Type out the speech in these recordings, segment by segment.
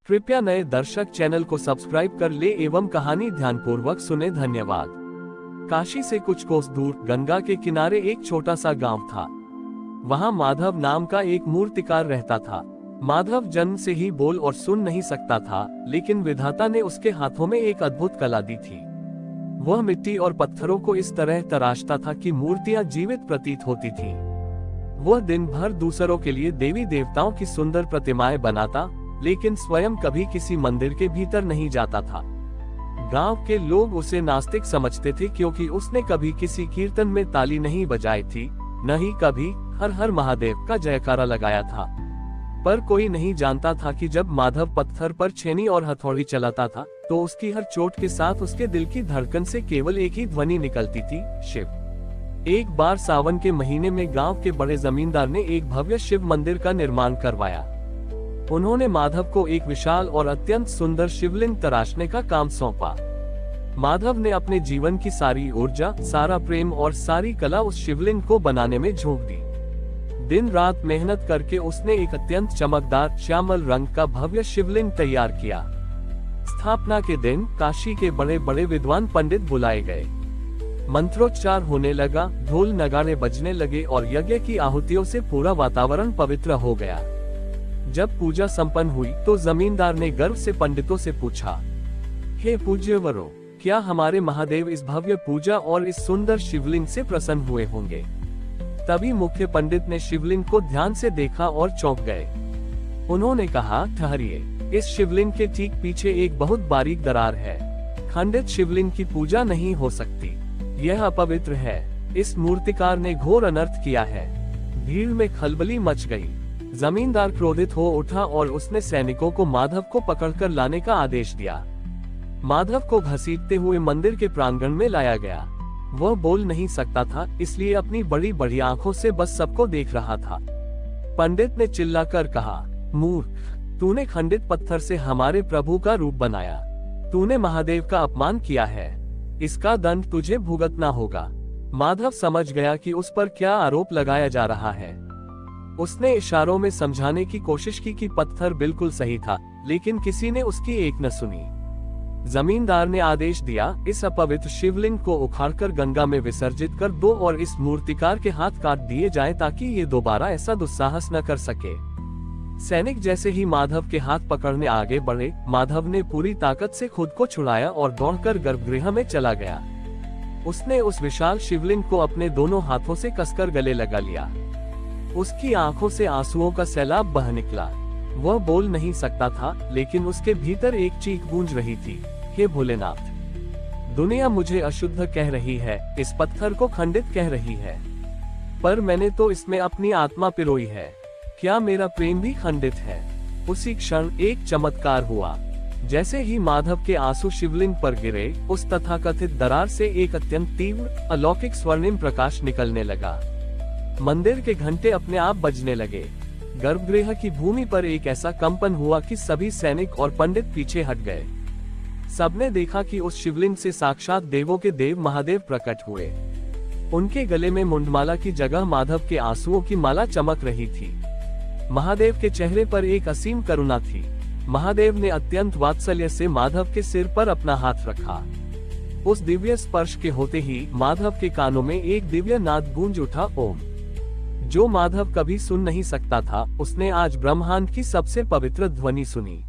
कृपया नए दर्शक चैनल को सब्सक्राइब कर ले एवं कहानी ध्यानपूर्वक सुने। धन्यवाद। काशी से कुछ कोस दूर गंगा के किनारे एक छोटा सा गांव था। वहां माधव नाम का एक मूर्तिकार रहता था। माधव जन्म से ही बोल और सुन नहीं सकता था, लेकिन विधाता ने उसके हाथों में एक अद्भुत कला दी थी। वह मिट्टी और पत्थरों को इस तरह तराशता था कि मूर्तियां जीवित प्रतीत होती थीं। वह दिन भर दूसरों के लिए देवी देवताओं की सुंदर प्रतिमाएं बनाता, लेकिन स्वयं कभी किसी मंदिर के भीतर नहीं जाता था। गांव के लोग उसे नास्तिक समझते थे, क्योंकि उसने कभी किसी कीर्तन में ताली नहीं बजाई थी, न ही कभी हर हर महादेव का जयकारा लगाया था। पर कोई नहीं जानता था कि जब माधव पत्थर पर छेनी और हथौड़ी चलाता था, तो उसकी हर चोट के साथ उसके दिल की धड़कन से केवल एक ही ध्वनि निकलती थी, शिव। एक बार सावन के महीने में गांव के बड़े जमींदार ने एक भव्य शिव मंदिर का निर्माण करवाया। उन्होंने माधव को एक विशाल और अत्यंत सुंदर शिवलिंग तराशने का काम सौंपा। माधव ने अपने जीवन की सारी ऊर्जा, सारा प्रेम और सारी कला उस शिवलिंग को बनाने में झोंक दी। दिन रात मेहनत करके उसने एक अत्यंत चमकदार श्यामल रंग का भव्य शिवलिंग तैयार किया। स्थापना के दिन काशी के बड़े बड़े विद्वान पंडित बुलाए गए। मंत्रोच्चार होने लगा, ढोल नगाड़े बजने लगे और यज्ञ की आहुतियों से पूरा वातावरण पवित्र हो गया। जब पूजा संपन्न हुई तो जमींदार ने गर्व से पंडितों से पूछा, हे पूज्यवरों, क्या हमारे महादेव इस भव्य पूजा और इस सुंदर शिवलिंग से प्रसन्न हुए होंगे? तभी मुख्य पंडित ने शिवलिंग को ध्यान से देखा और चौंक गए। उन्होंने कहा, ठहरिए, इस शिवलिंग के ठीक पीछे एक बहुत बारीक दरार है। खंडित शिवलिंग की पूजा नहीं हो सकती, यह अपवित्र है। इस मूर्तिकार ने घोर अनर्थ किया है। भीड़ में खलबली मच गई। जमींदार क्रोधित हो उठा और उसने सैनिकों को माधव को पकड़कर लाने का आदेश दिया। माधव को घसीटते हुए मंदिर के प्रांगण में लाया गया। वह बोल नहीं सकता था, इसलिए अपनी बड़ी बड़ी आंखों से बस सबको देख रहा था। पंडित ने चिल्लाकर कहा, मूर्ख, तूने खंडित पत्थर से हमारे प्रभु का रूप बनाया। तूने महादेव का अपमान किया है। इसका दंड तुझे भुगतना होगा। माधव समझ गया कि उस पर क्या आरोप लगाया जा रहा है। उसने इशारों में समझाने की कोशिश की कि पत्थर बिल्कुल सही था, लेकिन किसी ने उसकी एक न सुनी। जमींदार ने आदेश दिया, इस अपवित्र शिवलिंग को उखाड़कर गंगा में विसर्जित कर दो और इस मूर्तिकार के हाथ काट दिए जाएं, ताकि ये दोबारा ऐसा दुस्साहस न कर सके। सैनिक जैसे ही माधव के हाथ पकड़ने आगे बढ़े, माधव ने पूरी ताकत से खुद को छुड़ाया और दौड़कर गर्भगृह में चला गया। उसने उस विशाल शिवलिंग को अपने दोनों हाथों से कसकर गले लगा लिया। उसकी आंखों से आंसुओं का सैलाब बह निकला। वह बोल नहीं सकता था, लेकिन उसके भीतर एक चीख गूंज रही थी, हे भोलेनाथ, दुनिया मुझे अशुद्ध कह रही है, इस पत्थर को खंडित कह रही है, पर मैंने तो इसमें अपनी आत्मा पिरोई है। क्या मेरा प्रेम भी खंडित है? उसी क्षण एक चमत्कार हुआ। जैसे ही माधव के आंसू शिवलिंग पर गिरे, उस तथाकथित दरार से एक अत्यंत तीव्र अलौकिक स्वर्णिम प्रकाश निकलने लगा। मंदिर के घंटे अपने आप बजने लगे। गर्भगृह की भूमि पर एक ऐसा कंपन हुआ कि सभी सैनिक और पंडित पीछे हट गए। सबने देखा कि उस शिवलिंग से साक्षात देवों के देव महादेव प्रकट हुए। उनके गले में मुंडमाला की जगह माधव के आंसुओं की माला चमक रही थी। महादेव के चेहरे पर एक असीम करुणा थी। महादेव ने अत्यंत वात्सल्य से माधव के सिर पर अपना हाथ रखा। उस दिव्य स्पर्श के होते ही माधव के कानों में एक दिव्य नाद गूंज उठा, ओम। जो माधव कभी सुन नहीं सकता था, उसने आज ब्रह्मांड की सबसे पवित्र ध्वनि सुनी।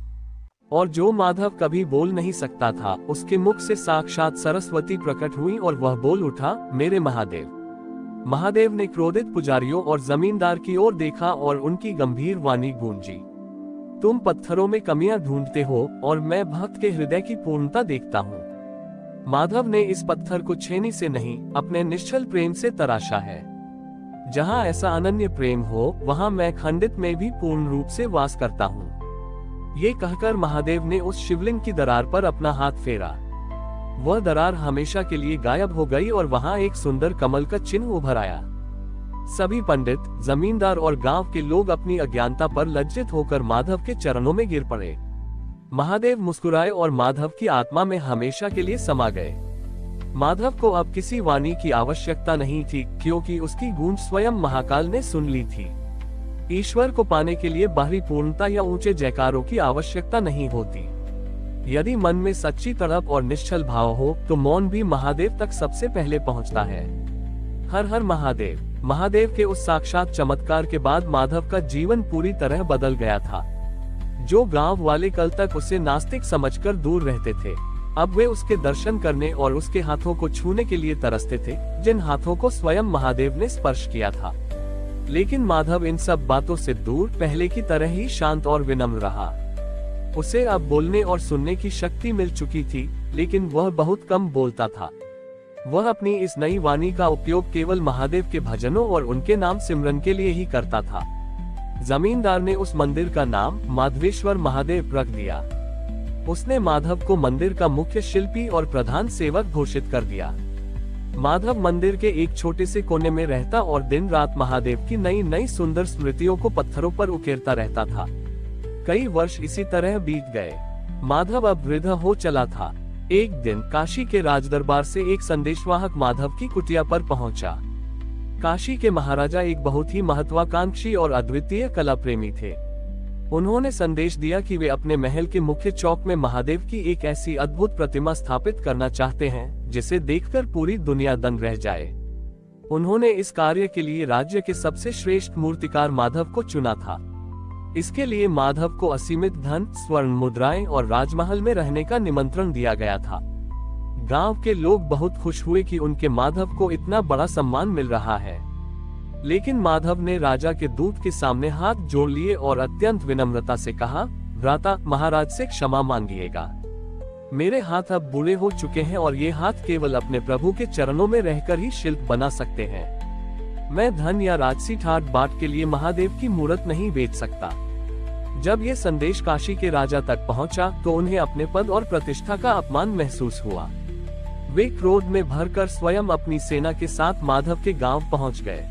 और जो माधव कभी बोल नहीं सकता था, उसके मुख से साक्षात सरस्वती प्रकट हुई और वह बोल उठा, मेरे महादेव। महादेव ने क्रोधित पुजारियों और जमींदार की ओर देखा और उनकी गंभीर वाणी गूंजी, तुम पत्थरों में कमियां ढूंढते हो और मैं भक्त के हृदय की पूर्णता देखता हूँ। माधव ने इस पत्थर को छेनी से नहीं, अपने निश्चल प्रेम से तराशा है। जहाँ ऐसा अनन्य प्रेम हो, वहाँ मैं खंडित में भी पूर्ण रूप से वास करता हूँ। ये कहकर महादेव ने उस शिवलिंग की दरार पर अपना हाथ फेरा। वह दरार हमेशा के लिए गायब हो गई और वहाँ एक सुंदर कमल का चिन्ह उभर आया। सभी पंडित, जमींदार और गांव के लोग अपनी अज्ञानता पर लज्जित होकर माधव के चरणों में गिर पड़े। महादेव मुस्कुराए और माधव की आत्मा में हमेशा के लिए समा गए। माधव को अब किसी वाणी की आवश्यकता नहीं थी, क्योंकि उसकी गूंज स्वयं महाकाल ने सुन ली थी। ईश्वर को पाने के लिए बाहरी पूर्णता या ऊंचे जयकारों की आवश्यकता नहीं होती। यदि मन में सच्ची तड़प और निश्चल भाव हो तो मौन भी महादेव तक सबसे पहले पहुंचता है। हर हर महादेव। महादेव के उस साक्षात चमत्कार के बाद माधव का जीवन पूरी तरह बदल गया था। जो गांव वाले कल तक उसे नास्तिक समझकर दूर रहते थे, अब वे उसके दर्शन करने और उसके हाथों को छूने के लिए तरसते थे, जिन हाथों को स्वयं महादेव ने स्पर्श किया था। लेकिन माधव इन सब बातों से दूर पहले की तरह ही शांत और विनम्र रहा। उसे अब बोलने और सुनने की शक्ति मिल चुकी थी, लेकिन वह बहुत कम बोलता था। वह अपनी इस नई वाणी का उपयोग केवल महादेव के भजनों और उनके नाम सिमरन के लिए ही करता था। जमींदार ने उस मंदिर का नाम माधवेश्वर महादेव रख दिया। उसने माधव को मंदिर का मुख्य शिल्पी और प्रधान सेवक घोषित कर दिया। माधव मंदिर के एक छोटे से कोने में रहता और दिन रात महादेव की नई नई सुंदर स्मृतियों को पत्थरों पर उकेरता रहता था। कई वर्ष इसी तरह बीत गए। माधव अब वृद्ध हो चला था। एक दिन काशी के राजदरबार से एक संदेशवाहक माधव की कुटिया पर पहुंचा। काशी के महाराजा एक बहुत ही महत्वाकांक्षी और अद्वितीय कला प्रेमी थे। उन्होंने संदेश दिया कि वे अपने महल के मुख्य चौक में महादेव की एक ऐसी अद्भुत प्रतिमा स्थापित करना चाहते हैं जिसे देखकर पूरी दुनिया दंग रह जाए। उन्होंने इस कार्य के लिए राज्य के सबसे श्रेष्ठ मूर्तिकार माधव को चुना था। इसके लिए माधव को असीमित धन, स्वर्ण मुद्राएं और राजमहल में रहने का निमंत्रण दिया गया था। गांव के लोग बहुत खुश हुए कि उनके माधव को इतना बड़ा सम्मान मिल रहा है। लेकिन माधव ने राजा के दूत के सामने हाथ जोड़ लिए और अत्यंत विनम्रता से कहा, भ्राता, महाराज से क्षमा मांगिएगा। मेरे हाथ अब बूढ़े हो चुके हैं और ये हाथ केवल अपने प्रभु के चरणों में रहकर ही शिल्प बना सकते हैं। मैं धन या राजसी ठाट बाट के लिए महादेव की मूर्त नहीं बेच सकता। जब ये संदेश काशी के राजा तक पहुंचा तो उन्हें अपने पद और प्रतिष्ठा का अपमान महसूस हुआ। वे क्रोध में भरकर स्वयं अपनी सेना के साथ माधव के गांव पहुंच गए।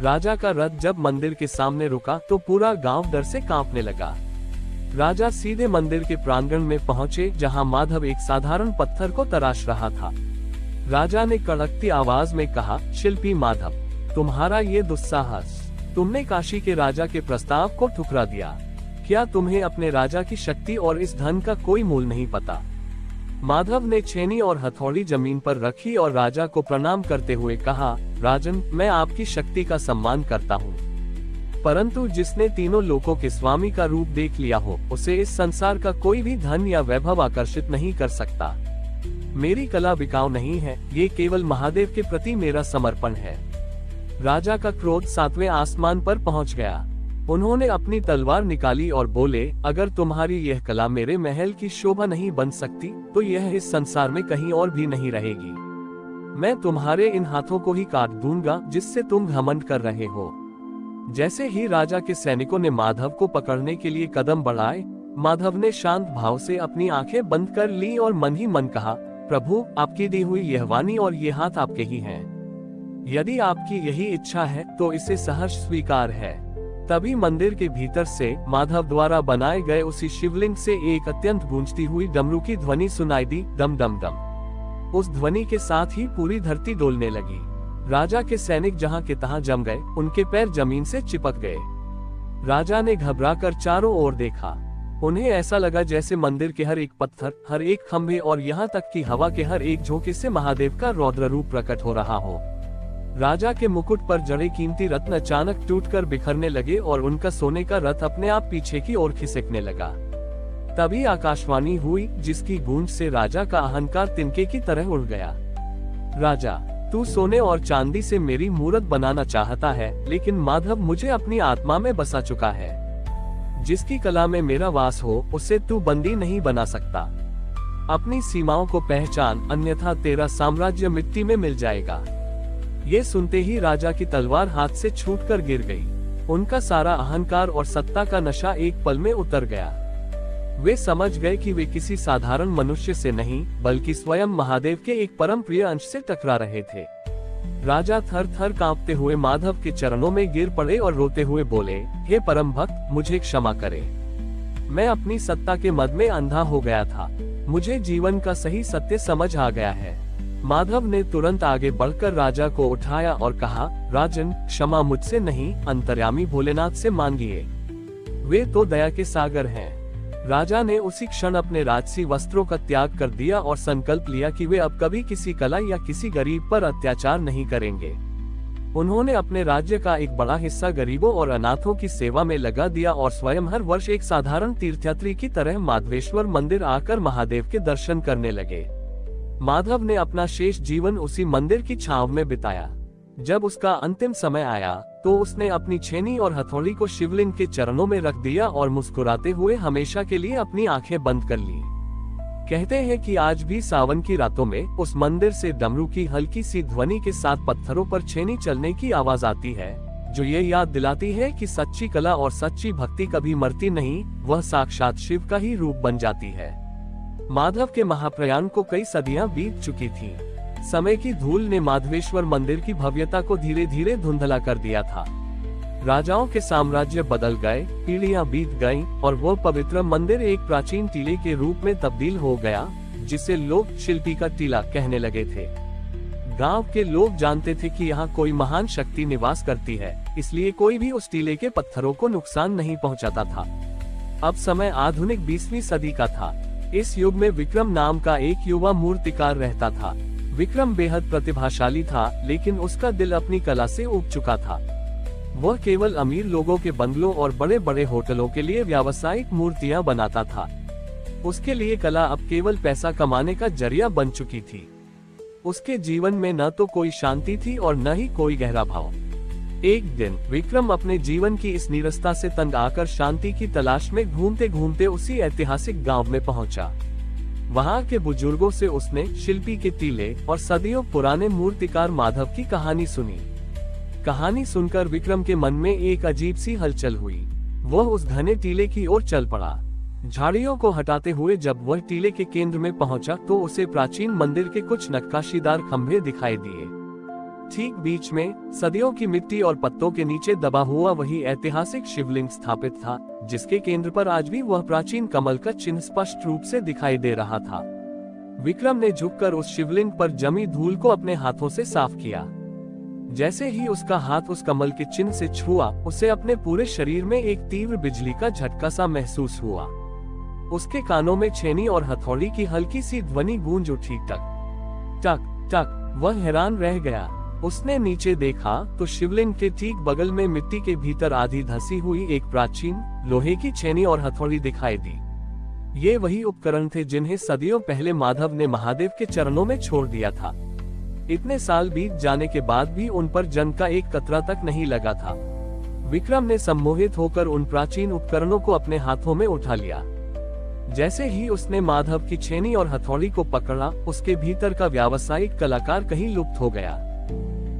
राजा का रथ जब मंदिर के सामने रुका तो पूरा गांव डर से कांपने लगा। राजा सीधे मंदिर के प्रांगण में पहुंचे, जहां माधव एक साधारण पत्थर को तराश रहा था। राजा ने कड़कती आवाज में कहा, शिल्पी माधव, तुम्हारा ये दुस्साहस, तुमने काशी के राजा के प्रस्ताव को ठुकरा दिया। क्या तुम्हें अपने राजा की शक्ति और इस धन का कोई मूल नहीं पता? माधव ने छेनी और हथौड़ी जमीन पर रखी और राजा को प्रणाम करते हुए कहा, राजन, मैं आपकी शक्ति का सम्मान करता हूँ, परंतु जिसने तीनों लोकों के स्वामी का रूप देख लिया हो, उसे इस संसार का कोई भी धन या वैभव आकर्षित नहीं कर सकता। मेरी कला बिकाऊ नहीं है, ये केवल महादेव के प्रति मेरा समर्पण है। राजा का क्रोध 7वें आसमान पर पहुंच गया। उन्होंने अपनी तलवार निकाली और बोले, अगर तुम्हारी यह कला मेरे महल की शोभा नहीं बन सकती तो यह इस संसार में कहीं और भी नहीं रहेगी। मैं तुम्हारे इन हाथों को ही काट दूंगा जिससे तुम घमंड कर रहे हो। जैसे ही राजा के सैनिकों ने माधव को पकड़ने के लिए कदम बढ़ाए, माधव ने शांत भाव से अपनी आंखें बंद कर ली और मन ही मन कहा, प्रभु, आपकी दी हुई यह वाणी और ये हाथ आपके ही हैं। यदि आपकी यही इच्छा है तो इसे सहर्ष स्वीकार है। तभी मंदिर के भीतर से माधव द्वारा बनाए गए उसी शिवलिंग से एक अत्यंत गूंजती हुई डमरू की ध्वनि सुनाई दी, डम डम डम। उस ध्वनि के साथ ही पूरी धरती डोलने लगी। राजा के सैनिक जहां के तहां जम गए, उनके पैर जमीन से चिपक गए। राजा ने घबराकर चारों ओर देखा। उन्हें ऐसा लगा जैसे मंदिर के हर एक पत्थर, हर एक खंभे और यहाँ तक कि हवा के हर एक झोंके से महादेव का रौद्र रूप प्रकट हो रहा हो। राजा के मुकुट पर जड़े कीमती रत्न अचानक टूटकर बिखरने लगे और उनका सोने का रथ अपने आप पीछे की ओर खिसकने लगा। तभी आकाशवाणी हुई, जिसकी गूंज से राजा का अहंकार तिनके की तरह उड़ गया। राजा, तू सोने और चांदी से मेरी मूर्त बनाना चाहता है, लेकिन माधव मुझे अपनी आत्मा में बसा चुका है। जिसकी कला में मेरा वास हो, उसे तू बंदी नहीं बना सकता। अपनी सीमाओं को पहचान, अन्यथा तेरा साम्राज्य मिट्टी में मिल जाएगा। ये सुनते ही राजा की तलवार हाथ से छूटकर गिर गई। उनका सारा अहंकार और सत्ता का नशा एक पल में उतर गया। वे समझ गए कि वे किसी साधारण मनुष्य से नहीं, बल्कि स्वयं महादेव के एक परम प्रिय अंश से टकरा रहे थे। राजा थर थर कांपते हुए माधव के चरणों में गिर पड़े और रोते हुए बोले, हे परम भक्त, मुझे क्षमा करे। मैं अपनी सत्ता के मद में अंधा हो गया था। मुझे जीवन का सही सत्य समझ आ गया है। माधव ने तुरंत आगे बढ़कर राजा को उठाया और कहा, राजन, क्षमा मुझसे नहीं, अंतर्यामी भोलेनाथ से मांगिए, वे तो दया के सागर हैं। राजा ने उसी क्षण अपने राजसी वस्त्रों का त्याग कर दिया और संकल्प लिया कि वे अब कभी किसी कला या किसी गरीब पर अत्याचार नहीं करेंगे। उन्होंने अपने राज्य का एक बड़ा हिस्सा गरीबों और अनाथों की सेवा में लगा दिया और स्वयं हर वर्ष एक साधारण तीर्थयात्री की तरह माधवेश्वर मंदिर आकर महादेव के दर्शन करने लगे। माधव ने अपना शेष जीवन उसी मंदिर की छांव में बिताया। जब उसका अंतिम समय आया तो उसने अपनी छेनी और हथौड़ी को शिवलिंग के चरणों में रख दिया और मुस्कुराते हुए हमेशा के लिए अपनी आंखें बंद कर ली। कहते हैं कि आज भी सावन की रातों में उस मंदिर से डमरू की हल्की सी ध्वनि के साथ पत्थरों पर छेनी चलने की आवाज आती है, जो ये याद दिलाती है कि सच्ची कला और सच्ची भक्ति कभी मरती नहीं, वह साक्षात शिव का ही रूप बन जाती है। माधव के महाप्रयाण को कई सदियां बीत चुकी थी। समय की धूल ने माधवेश्वर मंदिर की भव्यता को धीरे धीरे धुंधला कर दिया था। राजाओं के साम्राज्य बदल गए, पीढ़ियां बीत गईं और वह पवित्र मंदिर एक प्राचीन टीले के रूप में तब्दील हो गया, जिसे लोग शिल्पी का टीला कहने लगे थे। गांव के लोग जानते थे कि यहाँ कोई महान शक्ति निवास करती है, इसलिए कोई भी उस टीले के पत्थरों को नुकसान नहीं पहुंचाता था। अब समय आधुनिक 20वीं सदी का था। इस युग में विक्रम नाम का एक युवा मूर्तिकार रहता था। विक्रम बेहद प्रतिभाशाली था, लेकिन उसका दिल अपनी कला से ऊब चुका था। वह केवल अमीर लोगों के बंगलों और बड़े बड़े होटलों के लिए व्यावसायिक मूर्तियां बनाता था। उसके लिए कला अब केवल पैसा कमाने का जरिया बन चुकी थी। उसके जीवन में न तो कोई शांति थी और न ही कोई गहरा भाव। एक दिन विक्रम अपने जीवन की इस नीरसता से तंग आकर शांति की तलाश में घूमते घूमते उसी ऐतिहासिक गांव में पहुंचा। वहां के बुजुर्गों से उसने शिल्पी के टीले और सदियों पुराने मूर्तिकार माधव की कहानी सुनी। कहानी सुनकर विक्रम के मन में एक अजीब सी हलचल हुई। वह उस घने टीले की ओर चल पड़ा। झाड़ियों को हटाते हुए जब वह टीले के केंद्र में पहुंचा तो उसे प्राचीन मंदिर के कुछ नक्काशीदार खंभे दिखाई दिए। ठीक बीच में सदियों की मिट्टी और पत्तों के नीचे दबा हुआ वही ऐतिहासिक शिवलिंग स्थापित था, जिसके केंद्र पर आज भी वह प्राचीन कमल का चिन्ह स्पष्ट रूप से दिखाई दे रहा था। विक्रम ने झुककर उस शिवलिंग पर जमी धूल को अपने हाथों से साफ किया। जैसे ही उसका हाथ उस कमल के चिन्ह से छुआ, उसे अपने पूरे शरीर में एक तीव्र बिजली का झटका सा महसूस हुआ। उसके कानों में छेनी और हथौड़ी की हल्की सी ध्वनि गूंज उठी, टक टक टक। वह हैरान रह गया। उसने नीचे देखा तो शिवलिंग के ठीक बगल में मिट्टी के भीतर आधी धसी हुई एक प्राचीन लोहे की छेनी और हथौड़ी दिखाई दी। ये वही उपकरण थे जिन्हें सदियों पहले माधव ने महादेव के चरणों में छोड़ दिया था। इतने साल बीत जाने के बाद भी उन पर जंग का एक कतरा तक नहीं लगा था। विक्रम ने सम्मोहित होकर उन प्राचीन उपकरणों को अपने हाथों में उठा लिया। जैसे ही उसने माधव की छेनी और हथौड़ी को पकड़ा, उसके भीतर का व्यावसायिक कलाकार कहीं लुप्त हो गया।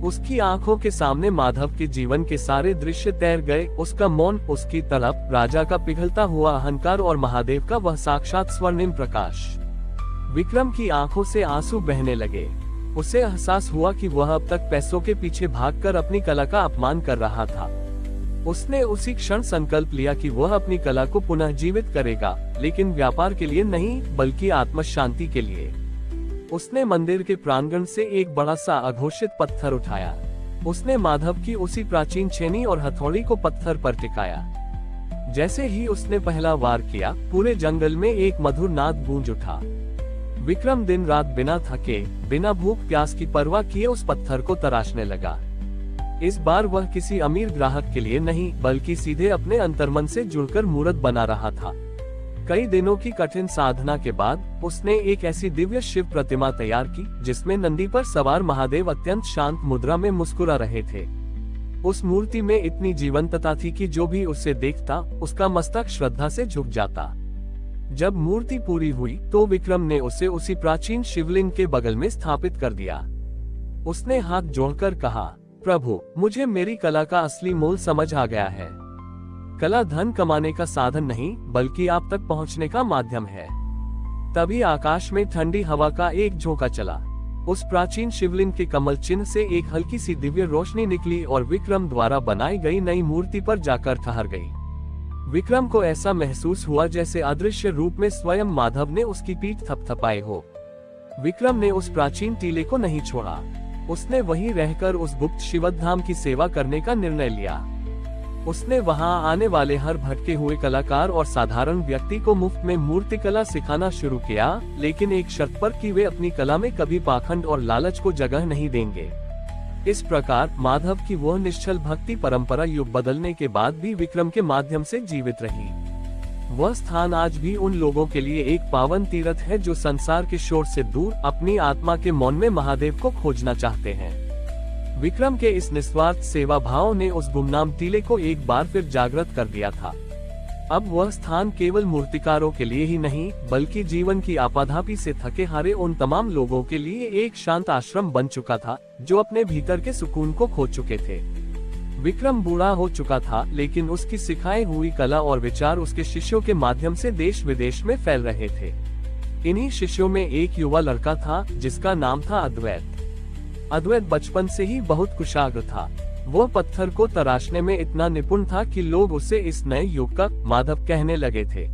उसकी आंखों के सामने माधव के जीवन के सारे दृश्य तैर गए। उसका मौन, उसकी तड़प, राजा का पिघलता हुआ अहंकार और महादेव का वह साक्षात स्वर्णिम प्रकाश। विक्रम की आंखों से आंसू बहने लगे। उसे एहसास हुआ कि वह अब तक पैसों के पीछे भागकर अपनी कला का अपमान कर रहा था। उसने उसी क्षण संकल्प लिया कि वह अपनी कला को पुनः जीवित करेगा, लेकिन व्यापार के लिए नहीं, बल्कि आत्म शांति के लिए। उसने मंदिर के प्रांगण से एक बड़ा सा अघोषित पत्थर उठाया। उसने माधव की उसी प्राचीन छेनी और हथौड़ी को पत्थर पर टिकाया। जैसे ही उसने पहला वार किया, पूरे जंगल में एक मधुर नाद गूंज उठा। विक्रम दिन रात बिना थके, बिना भूख प्यास की परवाह किए उस पत्थर को तराशने लगा। इस बार वह किसी अमीर ग्राहक के लिए नहीं, बल्कि सीधे अपने अंतर्मन से जुड़कर मूर्त बना रहा था। कई दिनों की कठिन साधना के बाद उसने एक ऐसी दिव्य शिव प्रतिमा तैयार की, जिसमें नंदी पर सवार महादेव अत्यंत शांत मुद्रा में मुस्कुरा रहे थे। उस मूर्ति में इतनी जीवंतता थी कि जो भी उसे देखता, उसका मस्तक श्रद्धा से झुक जाता। जब मूर्ति पूरी हुई तो विक्रम ने उसे उसी प्राचीन शिवलिंग के बगल में स्थापित कर दिया। उसने हाथ जोड़कर कहा, प्रभु, मुझे मेरी कला का असली मूल समझ आ गया है। कला धन कमाने का साधन नहीं, बल्कि आप तक पहुंचने का माध्यम है। तभी आकाश में ठंडी हवा का एक झोंका चला। उस प्राचीन शिवलिंग के कमल चिन्ह से एक हल्की सी दिव्य रोशनी निकली और विक्रम द्वारा बनाई गई नई मूर्ति पर जाकर ठहर गई। विक्रम को ऐसा महसूस हुआ जैसे अदृश्य रूप में स्वयं माधव ने उसकी पीठ थपथपाई हो। विक्रम ने उस प्राचीन टीले को नहीं छोड़ा। उसने वहीं रहकर उस गुप्त शिवधाम की सेवा करने का निर्णय लिया। उसने वहां आने वाले हर भटके हुए कलाकार और साधारण व्यक्ति को मुफ्त में मूर्तिकला सिखाना शुरू किया, लेकिन एक शर्त पर कि वे अपनी कला में कभी पाखंड और लालच को जगह नहीं देंगे। इस प्रकार माधव की वह निश्चल भक्ति परंपरा युग बदलने के बाद भी विक्रम के माध्यम से जीवित रही। वह स्थान आज भी उन लोगों के लिए एक पावन तीर्थ है जो संसार के शोर से दूर अपनी आत्मा के मौन में महादेव को खोजना चाहते हैं। विक्रम के इस निस्वार्थ सेवा भाव ने उस गुमनाम टीले को एक बार फिर जागृत कर दिया था। अब वह स्थान केवल मूर्तिकारों के लिए ही नहीं, बल्कि जीवन की आपाधापी से थके हारे उन तमाम लोगों के लिए एक शांत आश्रम बन चुका था, जो अपने भीतर के सुकून को खो चुके थे। विक्रम बूढ़ा हो चुका था, लेकिन उसकी सिखाई हुई कला और विचार उसके शिष्यों के माध्यम से देश विदेश में फैल रहे थे। इन्हीं शिष्यों में एक युवा लड़का था जिसका नाम था अद्वैत। अद्वैत बचपन से ही बहुत कुशाग्र था। वह पत्थर को तराशने में इतना निपुण था कि लोग उसे इस नए युग का माधव कहने लगे थे।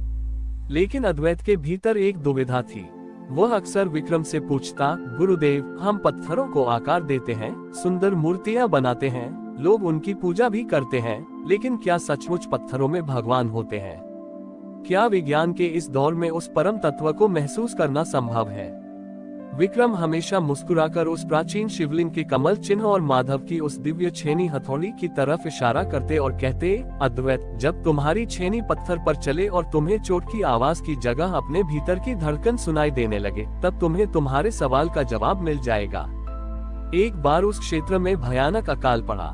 लेकिन अद्वैत के भीतर एक दुविधा थी। वह अक्सर विक्रम से पूछता, गुरुदेव, हम पत्थरों को आकार देते हैं, सुंदर मूर्तियां बनाते हैं, लोग उनकी पूजा भी करते हैं, लेकिन क्या सचमुच पत्थरों में भगवान होते हैं? क्या विज्ञान के इस दौर में उस परम तत्व को महसूस करना संभव है? विक्रम हमेशा मुस्कुराकर उस प्राचीन शिवलिंग के कमल चिन्ह और माधव की उस दिव्य छेनी हथौड़ी की तरफ इशारा करते और कहते, अद्वैत, जब तुम्हारी छेनी पत्थर पर चले और तुम्हें चोट की आवाज की जगह अपने भीतर की धड़कन सुनाई देने लगे, तब तुम्हें तुम्हारे सवाल का जवाब मिल जाएगा। एक बार उस क्षेत्र में भयानक अकाल पड़ा।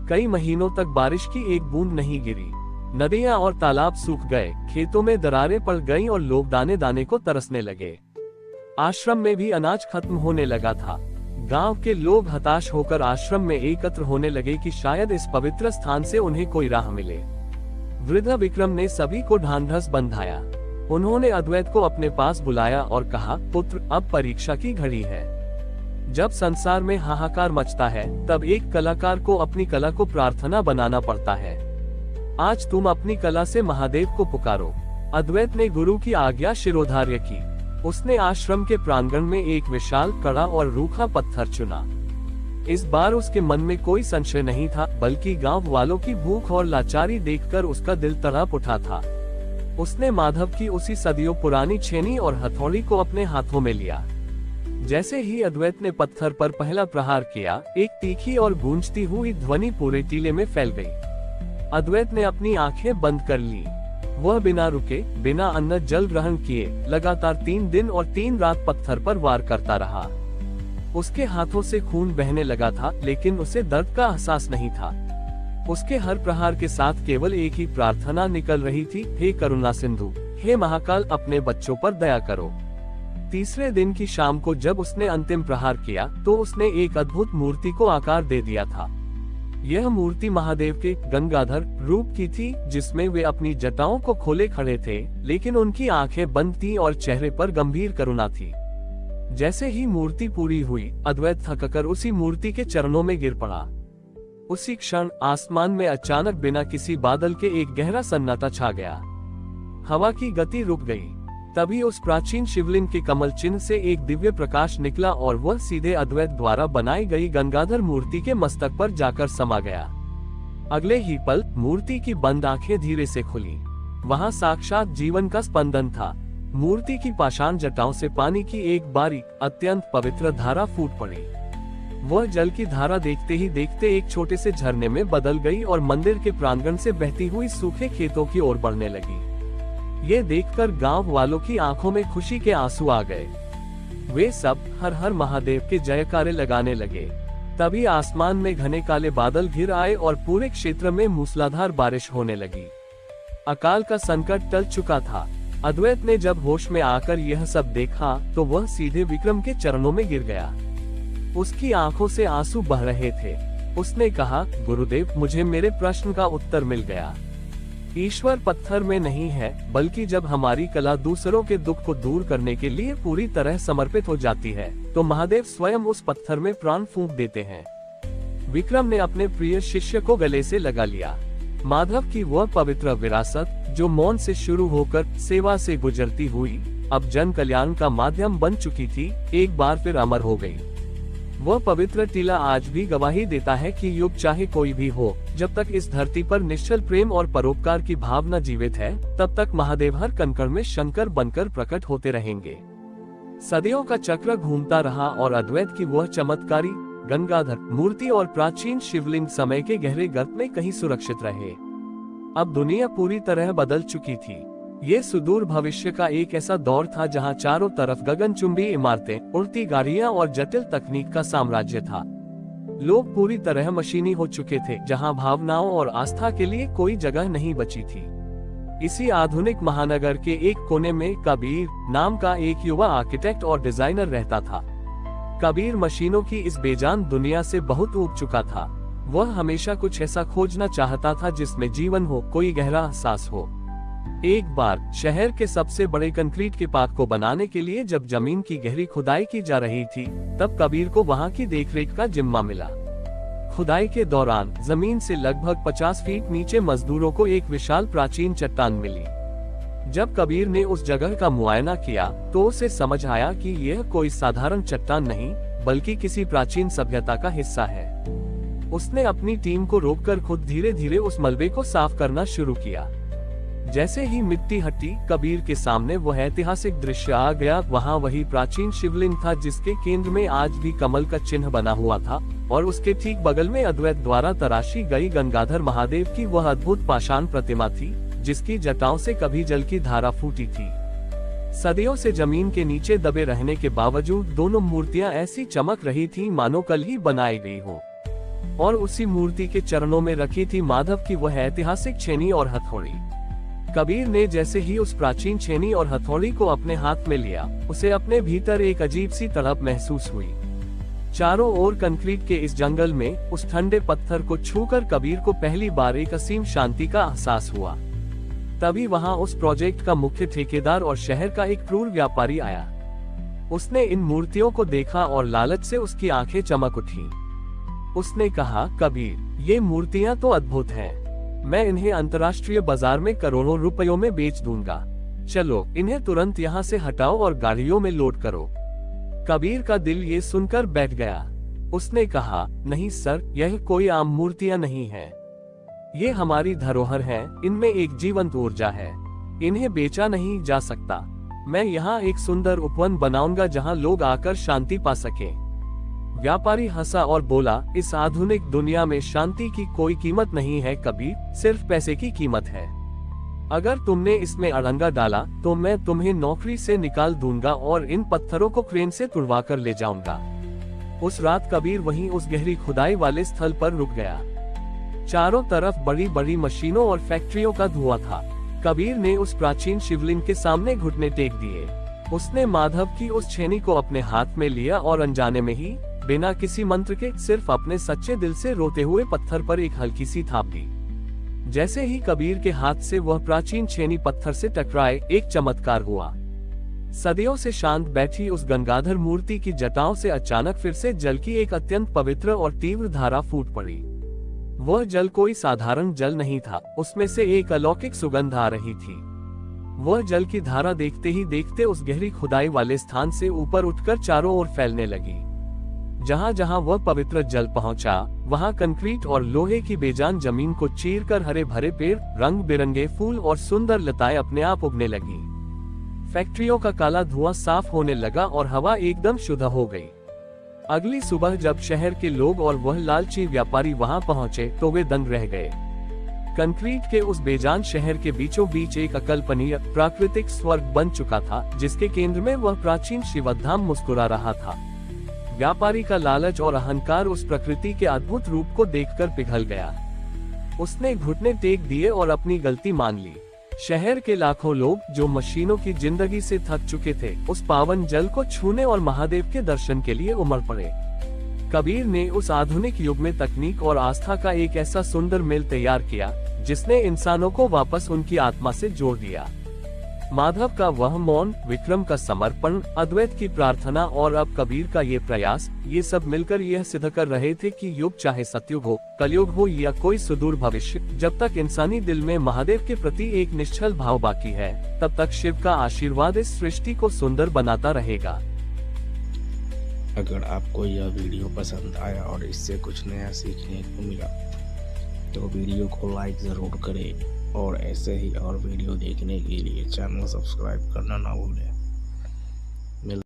कई महीनों तक बारिश की एक बूंद नहीं गिरी। नदियां और तालाब सूख गए, खेतों में दरारें पड़ गईं और लोग दाने दाने को तरसने लगे। आश्रम में भी अनाज खत्म होने लगा था। गांव के लोग हताश होकर आश्रम में एकत्र होने लगे कि शायद इस पवित्र स्थान से उन्हें कोई राह मिले। वृद्ध विक्रम ने सभी को ढांढस बंधाया। उन्होंने अद्वैत को अपने पास बुलाया और कहा, पुत्र, अब परीक्षा की घड़ी है। जब संसार में हाहाकार मचता है, तब एक कलाकार को अपनी कला को प्रार्थना बनाना पड़ता है। आज तुम अपनी कला से महादेव को पुकारो। अद्वैत ने गुरु की आज्ञा शिरोधार्य की। उसने आश्रम के प्रांगण में एक विशाल, कड़ा और रूखा पत्थर चुना। इस बार उसके मन में कोई संशय नहीं था, बल्कि गांव वालों की भूख और लाचारी देखकर उसका दिल तड़प उठा था। उसने माधव की उसी सदियों पुरानी छेनी और हथौड़ी को अपने हाथों में लिया। जैसे ही अद्वैत ने पत्थर पर पहला प्रहार किया, एक तीखी और गूंजती हुई ध्वनि पूरे टीले में फैल गई। अद्वैत ने अपनी आंखें बंद कर ली। वह बिना रुके, बिना अन्न जल ग्रहण किए लगातार 3 दिन और 3 रात पत्थर पर वार करता रहा। उसके हाथों से खून बहने लगा था, लेकिन उसे दर्द का एहसास नहीं था। उसके हर प्रहार के साथ केवल एक ही प्रार्थना निकल रही थी, हे करुणा सिंधु, हे महाकाल, अपने बच्चों पर दया करो। तीसरे दिन की शाम को जब उसने अंतिम प्रहार किया, तो उसने एक अद्भुत मूर्ति को आकार दे दिया था। यह मूर्ति महादेव के गंगाधर रूप की थी, जिसमें वे अपनी जटाओं को खोले खड़े थे, लेकिन उनकी आंखें बंद थीं और चेहरे पर गंभीर करुणा थी। जैसे ही मूर्ति पूरी हुई, अद्वैत थककर उसी मूर्ति के चरणों में गिर पड़ा। उसी क्षण आसमान में अचानक बिना किसी बादल के एक गहरा सन्नाटा छा गया। हवा की गति रुक गई। तभी उस प्राचीन शिवलिंग के कमल चिन्ह से एक दिव्य प्रकाश निकला और वह सीधे अद्वैत द्वारा बनाई गई गंगाधर मूर्ति के मस्तक पर जाकर समा गया। अगले ही पल मूर्ति की बंद आंखें धीरे से खुली। वहां साक्षात जीवन का स्पंदन था। मूर्ति की पाषाण जटाओं से पानी की एक बारीक, अत्यंत पवित्र धारा फूट पड़ी। वह जल की धारा देखते ही देखते एक छोटे से झरने में बदल गई और मंदिर के प्रांगण से बहती हुई सूखे खेतों की ओर बढ़ने लगी। ये देखकर गांव वालों की आंखों में खुशी के आंसू आ गए। वे सब हर हर महादेव के जयकारे लगाने लगे। तभी आसमान में घने काले बादल घिर आए और पूरे क्षेत्र में मूसलाधार बारिश होने लगी। अकाल का संकट टल चुका था। अद्वैत ने जब होश में आकर यह सब देखा, तो वह सीधे विक्रम के चरणों में गिर गया। उसकी आंखों से आंसू बह रहे थे। उसने कहा, गुरुदेव, मुझे मेरे प्रश्न का उत्तर मिल गया। ईश्वर पत्थर में नहीं है, बल्कि जब हमारी कला दूसरों के दुख को दूर करने के लिए पूरी तरह समर्पित हो जाती है, तो महादेव स्वयं उस पत्थर में प्राण फूंक देते हैं। विक्रम ने अपने प्रिय शिष्य को गले से लगा लिया। माधव की वह पवित्र विरासत, जो मौन से शुरू होकर सेवा से गुजरती हुई अब जन कल्याण का माध्यम बन चुकी थी, एक बार फिर अमर हो गई। वह पवित्र टीला आज भी गवाही देता है कि युग चाहे कोई भी हो, जब तक इस धरती पर निश्चल प्रेम और परोपकार की भावना जीवित है, तब तक महादेव हर कण में शंकर बनकर प्रकट होते रहेंगे। सदियों का चक्र घूमता रहा और अद्वैत की वह चमत्कारी गंगाधर मूर्ति और प्राचीन शिवलिंग समय के गहरे गर्त में कहीं सुरक्षित रहे। अब दुनिया पूरी तरह बदल चुकी थी। ये सुदूर भविष्य का एक ऐसा दौर था जहां चारों तरफ गगनचुंबी इमारतें, उड़ती गाड़ियां और जटिल तकनीक का साम्राज्य था। लोग पूरी तरह मशीनी हो चुके थे, जहां भावनाओं और आस्था के लिए कोई जगह नहीं बची थी। इसी आधुनिक महानगर के एक कोने में कबीर नाम का एक युवा आर्किटेक्ट और डिजाइनर रहता था। कबीर मशीनों की इस बेजान दुनिया से बहुत ऊब चुका था। वह हमेशा कुछ ऐसा खोजना चाहता था जिसमें जीवन हो, कोई गहरा एहसास हो। एक बार शहर के सबसे बड़े कंक्रीट के पार्क को बनाने के लिए जब जमीन की गहरी खुदाई की जा रही थी, तब कबीर को वहां की देखरेख का जिम्मा मिला। खुदाई के दौरान जमीन से लगभग 50 फीट नीचे मजदूरों को एक विशाल प्राचीन चट्टान मिली। जब कबीर ने उस जगह का मुआयना किया तो उसे समझ आया कि यह कोई साधारण चट्टान नहीं, बल्कि किसी प्राचीन सभ्यता का हिस्सा है। उसने अपनी टीम को रोककर खुद धीरे धीरे उस मलबे को साफ करना शुरू किया। जैसे ही मिट्टी हटी, कबीर के सामने वह ऐतिहासिक दृश्य आ गया। वहां वही प्राचीन शिवलिंग था जिसके केंद्र में आज भी कमल का चिन्ह बना हुआ था, और उसके ठीक बगल में अद्वैत द्वारा तराशी गई गंगाधर महादेव की वह अद्भुत पाषाण प्रतिमा थी, जिसकी जटाओं से कभी जल की धारा फूटी थी। सदियों से जमीन के नीचे दबे रहने के बावजूद दोनों मूर्तियां ऐसी चमक रही थीं मानो कल ही बनाई गई हो। और उसी मूर्ति के चरणों में रखी थी माधव की वह ऐतिहासिक छेनी और हथौड़ी। कबीर ने जैसे ही उस प्राचीन छेनी और हथौड़ी को अपने हाथ में लिया, उसे अपने भीतर एक अजीब सी तड़प महसूस हुई। चारों ओर कंक्रीट के इस जंगल में उस ठंडे पत्थर को छूकर कबीर को पहली बार एक असीम शांति का एहसास हुआ। तभी वहां उस प्रोजेक्ट का मुख्य ठेकेदार और शहर का एक क्रूर व्यापारी आया। उसने इन मूर्तियों को देखा और लालच से उसकी आंखें चमक उठी। उसने कहा, कबीर, ये मूर्तियां तो अद्भुत हैं। मैं इन्हें अंतर्राष्ट्रीय बाजार में करोड़ों रुपयों में बेच दूंगा। चलो इन्हें तुरंत यहाँ से हटाओ और गाड़ियों में लोड करो। कबीर का दिल ये सुनकर बैठ गया। उसने कहा, नहीं सर, यह कोई आम मूर्तियां नहीं है। ये हमारी धरोहर हैं, इनमें एक जीवंत ऊर्जा है। इन्हें बेचा नहीं जा सकता। मैं यहाँ एक सुंदर उपवन बनाऊंगा जहाँ लोग आकर शांति पा सके। व्यापारी हंसा और बोला, इस आधुनिक दुनिया में शांति की कोई कीमत नहीं है कबीर, सिर्फ पैसे की कीमत है। अगर तुमने इसमें अड़ंगा डाला तो मैं तुम्हें नौकरी से निकाल दूंगा और इन पत्थरों को क्रेन से तुड़वा कर ले जाऊंगा। उस रात कबीर वहीं उस गहरी खुदाई वाले स्थल पर रुक गया। चारों तरफ बड़ी बड़ी मशीनों और फैक्ट्रियों का धुआं था। कबीर ने उस प्राचीन शिवलिंग के सामने घुटने टेक दिए। उसने माधव की उस छेनी को अपने हाथ में लिया और अनजाने में ही, बिना किसी मंत्र के, सिर्फ अपने सच्चे दिल से रोते हुए पत्थर पर एक हल्की सी थाप दी। जैसे ही कबीर के हाथ से वह प्राचीन छेनी पत्थर से टकराए, एक चमत्कार हुआ। सदियों से शांत बैठी उस गंगाधर मूर्ति की जटाओं से अचानक फिर से जल की एक अत्यंत पवित्र और तीव्र धारा फूट पड़ी। वह जल कोई साधारण जल नहीं था, उसमें से एक अलौकिक सुगंध आ रही थी। वह जल की धारा देखते ही देखते उस गहरी खुदाई वाले स्थान से ऊपर उठकर चारों ओर फैलने लगी। जहां जहां वह पवित्र जल पहुंचा, वहां कंक्रीट और लोहे की बेजान जमीन को चीरकर हरे भरे पेड़, रंग बिरंगे फूल और सुंदर लताएं अपने आप उगने लगी। फैक्ट्रियों का काला धुआं साफ होने लगा और हवा एकदम शुद्ध हो गई। अगली सुबह जब शहर के लोग और वह लालची व्यापारी वहां पहुंचे तो वे दंग रह गए। कंक्रीट के उस बेजान शहर के बीचों बीच एक अकल्पनीय प्राकृतिक स्वर्ग बन चुका था, जिसके केंद्र में वह प्राचीन शिवधाम मुस्कुरा रहा था। व्यापारी का लालच और अहंकार उस प्रकृति के अद्भुत रूप को देखकर पिघल गया। उसने घुटने टेक दिए और अपनी गलती मान ली। शहर के लाखों लोग जो मशीनों की जिंदगी से थक चुके थे, उस पावन जल को छूने और महादेव के दर्शन के लिए उमड़ पड़े। कबीर ने उस आधुनिक युग में तकनीक और आस्था का एक ऐसा सुंदर मेल तैयार किया, जिसने इंसानों को वापस उनकी आत्मा से जोड़ दिया। माधव का वह मौन, विक्रम का समर्पण, अद्वैत की प्रार्थना और अब कबीर का ये प्रयास, ये सब मिलकर यह सिद्ध कर रहे थे कि युग चाहे सतयुग हो, कलयुग हो या कोई सुदूर भविष्य, जब तक इंसानी दिल में महादेव के प्रति एक निश्चल भाव बाकी है, तब तक शिव का आशीर्वाद इस सृष्टि को सुंदर बनाता रहेगा। अगर आपको यह वीडियो पसंद आया और इससे कुछ नया सीखने को मिला तो वीडियो को लाइक ज़रूर करें और ऐसे ही और वीडियो देखने के लिए चैनल सब्सक्राइब करना ना भूलें।